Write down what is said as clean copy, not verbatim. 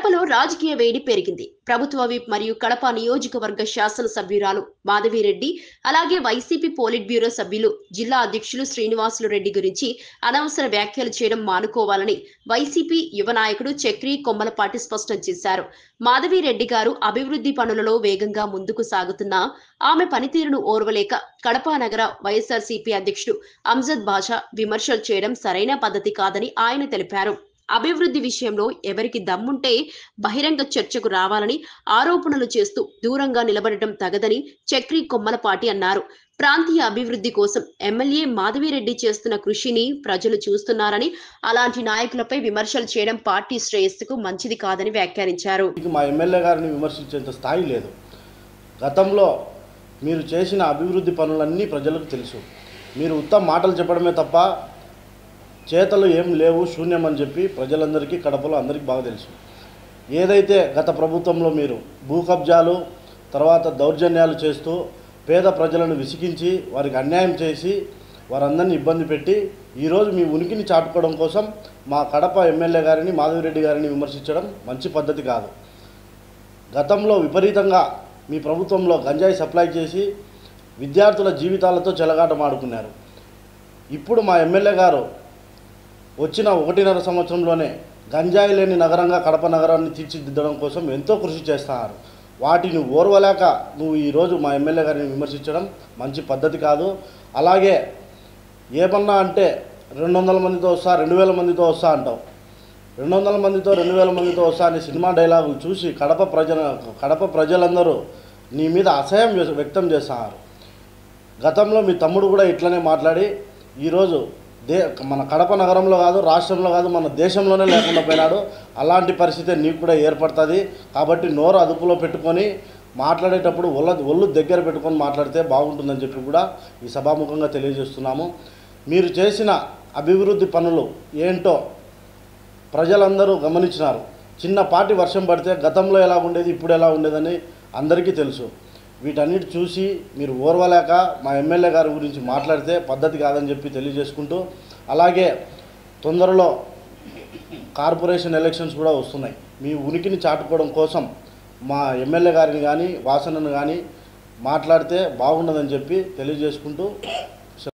కడపలో రాజకీయ వేడి పెరిగింది. ప్రభుత్వ విప్ మరియు కడప నియోజకవర్గ శాసనసభ్యురాలు మాధవిరెడ్డి, అలాగే వైసీపీ పోలిట్ బ్యూరో సభ్యులు, జిల్లా అధ్యక్షులు శ్రీనివాసులు రెడ్డి గురించి అనవసర వ్యాఖ్యలు చేయడం మానుకోవాలని వైసీపీ యువ నాయకుడు చక్రి కొమ్మలపాటి స్పష్టం చేశారు. మాధవిరెడ్డి గారు అభివృద్ధి పనులలో వేగంగా ముందుకు సాగుతున్నా ఆమె పనితీరును ఓర్వలేక కడప నగర వైఎస్ఆర్సీపీ అధ్యక్షుడు అంజద్ బాషా విమర్శలు చేయడం సరైన పద్ధతి కాదని ఆయన తెలిపారు. అభివృద్ధి విషయంలో ఎవరికి దమ్ముంటే బహిరంగ చర్చకు రావాలని ఆరోపణలు చేస్తూ దూరంగా నిలబడటం తగదని చక్రి కొమ్మలపాటి అన్నారు. ప్రాంతీయ అభివృద్ధి కోసం ఎమ్మెల్యే మాధవిరెడ్డి చేస్తున్న కృషిని ప్రజలు చూస్తున్నారని, అలాంటి నాయకులపై విమర్శలు చేయడం పార్టీ శ్రేయస్సుకు మంచిది కాదని వ్యాఖ్యానించారు. మా ఎమ్మెల్యే గారిని విమర్శించేంత స్థాయి లేదు. గతంలో మీరు చేసిన అభివృద్ధి పనులన్నీ ప్రజలకు తెలుసు. మీరు ఉత్తమ మాటలు చెప్పడమే తప్ప చేతలు ఏం లేవు, శూన్యం అని చెప్పి ప్రజలందరికీ కడపలో అందరికీ బాగా తెలుసు. ఏదైతే గత ప్రభుత్వంలో మీరు భూ కబ్జాలు తర్వాత దౌర్జన్యాలు చేస్తూ పేద ప్రజలను విసిగించి వారికి అన్యాయం చేసి వారందరినీ ఇబ్బంది పెట్టి ఈరోజు మీ ఉనికిని చాటుకోవడం కోసం మా కడప ఎమ్మెల్యే గారిని మాధవిరెడ్డి గారిని విమర్శించడం మంచి పద్ధతి కాదు. గతంలో విపరీతంగా మీ ప్రభుత్వంలో గంజాయి సప్లై చేసి విద్యార్థుల జీవితాలతో చెలగాటమాడుకున్నారు. ఇప్పుడు మా ఎమ్మెల్యే గారు వచ్చిన 1.5 సంవత్సరంలోనే గంజాయి లేని నగరంగా కడప నగరాన్ని తీర్చిదిద్దడం కోసం ఎంతో కృషి చేస్తున్నారు. వాటిని ఓర్వలేక నువ్వు ఈరోజు మా ఎమ్మెల్యే గారిని విమర్శించడం మంచి పద్ధతి కాదు. అలాగే ఏమన్నా అంటే 200 మందితో వస్తా, 2000 మందితో వస్తా అంటావు. 200 మందితో 2000 మందితో వస్తా అనే సినిమా డైలాగులు చూసి కడప ప్రజలందరూ నీ మీద అసహ్యం వ్యక్తం చేస్తున్నారు. గతంలో మీ తమ్ముడు కూడా ఇట్లనే మాట్లాడి ఈరోజు మన కడప నగరంలో కాదు, రాష్ట్రంలో కాదు, మన దేశంలోనే లేకుండా పోయినాడు. అలాంటి పరిస్థితి నీకు కూడా ఏర్పడుతుంది. కాబట్టి నోరు అదుపులో పెట్టుకొని మాట్లాడేటప్పుడు ఒళ్ళు దగ్గర పెట్టుకొని మాట్లాడితే బాగుంటుందని చెప్పి కూడా ఈ సభాముఖంగా తెలియజేస్తున్నాము. మీరు చేసిన అభివృద్ధి పనులు ఏంటో ప్రజలందరూ గమనించినారు. చిన్నపాటి వర్షం పడితే గతంలో ఎలా ఉండేది, ఇప్పుడు ఎలా ఉండేదని అందరికీ తెలుసు. వీటన్నిటి చూసి మీరు ఓర్వలేక మా ఎమ్మెల్యే గారి గురించి మాట్లాడితే పద్ధతి కాదని చెప్పి తెలియజేసుకుంటూ, అలాగే తొందరలో కార్పొరేషన్ ఎలక్షన్స్ కూడా వస్తున్నాయి. మీ ఉనికిని చాటుకోవడం కోసం మా ఎమ్మెల్యే గారిని కానీ వాసనను కానీ మాట్లాడితే బాగుండదని చెప్పి తెలియజేసుకుంటూ